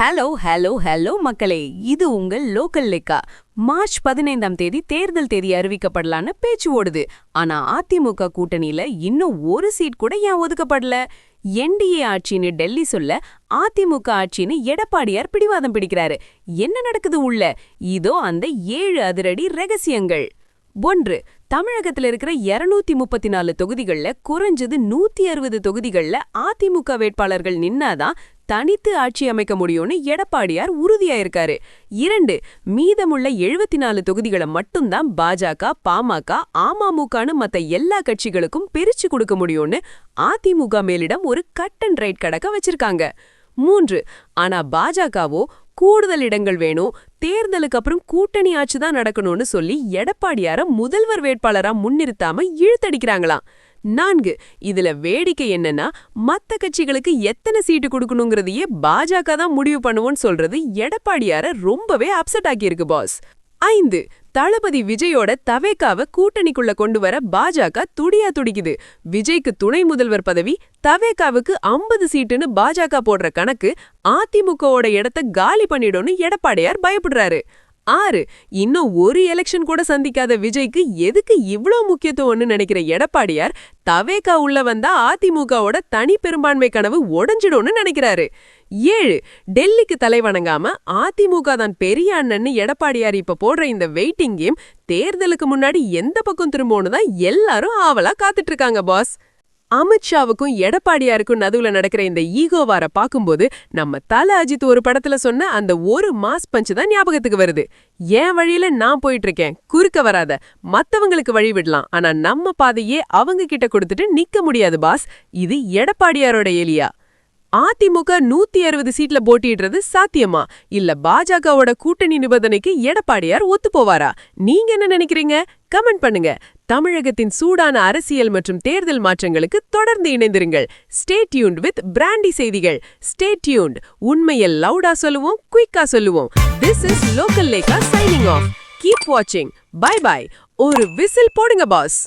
Hello hello hello மக்களே, இது உங்கள் லோக்கல் லேக்கா. மார்ச் 15ஆம் தேதி தேர்தல் தேதி அறிவிக்கப்படலான்னு பேச்சு ஓடுது. ஆனா அதிமுக கூட்டணியில இன்னும் ஒரு சீட் கூட ஏன் ஒதுக்கப்படல? என்டிஏ ஆட்சின்னு டெல்லி சொல்ல, அதிமுக ஆட்சின்னு எடப்பாடியார் பிடிவாதம் பிடிக்கிறாரு. என்ன நடக்குது உள்ள? இதோ அந்த 7 அதிரடி ரகசியங்கள். 1. தமிழகத்துல இருக்கிற 234 தொகுதிகள்ல குறைஞ்சது 160 தொகுதிகள்ல அதிமுக வேட்பாளர்கள் நின்னாதான் தனித்து ஆட்சி அமைக்க முடியும்னு எடப்பாடியார் உறுதியாயிருக்காரு. 2. மீதமுள்ள 74 தொகுதிகளை மட்டும்தான் பாஜக, பாமக, அமமுகன்னு மத்த எல்லா கட்சிகளுக்கும் பிரிச்சு கொடுக்க முடியும்னு அதிமுக மேலிடம் ஒரு கட் அண்ட் ரைட் கடக்க வச்சிருக்காங்க. 3. ஆனா பாஜகவோ கூடுதல் இடங்கள் வேணும், தேர்தலுக்கு அப்புறம் கூட்டணி ஆட்சிதான் நடக்கணும்னு சொல்லி எடப்பாடியார முதல்வர் வேட்பாளரா முன்னிறுத்தாம இழுத்தடிக்கிறாங்களாம். 4. இதுல வேடிக்கை என்னன்னா, மத்த கட்சிகளுக்கு எத்தனை சீட்டு கொடுக்கணுங்கிறதையே பாஜக தான் முடிவு பண்ணுவோன்னு சொல்றது எடப்பாடியார ரொம்பவே அப்செட் ஆக்கியிருக்கு பாஸ். 5. தளபதி விஜயோட தவேகாவை கூட்டணிக்குள்ள கொண்டு வர பாஜக துடியா துடிக்குது. விஜய்க்கு துணை முதல்வர் பதவி, தவேகாவுக்கு 50 சீட்டுன்னு பாஜக போடுற கணக்கு அதிமுகவோட இடத்த காலி பண்ணிடும்னு எடப்பாடியார் பயப்படுறாரு. 6. இன்னும் ஒரு எலெக்ஷன் கூட சந்திக்காத விஜய்க்கு எதுக்கு இவ்ளோ முக்கியத்துவம்னு நினைக்கிற எடப்பாடியார், தவேகா உள்ள வந்தா அதிமுகவோட தனி பெரும்பான்மை கனவு உடைஞ்சிடும்னு நினைக்கிறாரு. 7. டெல்லிக்கு தலைவணங்காம அதிமுக தான் பெரிய அண்ணன்னு எடப்பாடியார் இப்ப போடுற இந்த வெயிட்டிங் கேம் தேர்தலுக்கு முன்னாடி எந்த பக்கம் திரும்பணும்னு தான் எல்லாரும் ஆவலா காத்துட்டு இருக்காங்க பாஸ். அமித்ஷாவுக்கும் எடப்பாடியாருக்கும் நடுவுல நடக்கிற இந்த ஈகோவார பாக்கும்போது நம்ம தல அஜித் ஒரு படத்துல சொன்ன அந்த ஒரு மாஸ் பஞ்ச் தான் ஞாபகத்துக்கு வருது. என் வழியில நான் போயிட்டு இருக்கேன், குறுக்க வராத, மத்தவங்களுக்கு வழி விடலாம், ஆனா நம்ம பாதையே அவங்க கிட்ட கொடுத்துட்டு நிக்க முடியாது பாஸ். இது எடப்பாடியாரோட எலியா? அதிமுக 160 சீட்ல போட்டிடுறது சாத்தியமா, இல்ல பாஜகவோட கூட்டணி நிபந்தனைக்கு எடப்பாடியார் ஒத்து போவாரா? நீங்க என்ன நினைக்கிறீங்க? கமெண்ட் பண்ணுங்க. தமிழகத்தின் சூடான அரசியல் மற்றும் தேர்தல் மாற்றங்களுக்கு தொடர்ந்து இணைந்திருங்கள். ஸ்டே டியூன்ட் வித் பிராண்டி செய்திகள். Stay tuned. உண்மையை லவுடா சொல்லுவோம், குயிக்கா சொல்லுவோம். திஸ் இஸ் லோக்கல் லேக்கா சைனிங் ஆஃப். கீப் வாட்சிங். Bye bye. ஒரு விசில் போடுங்க பாஸ்.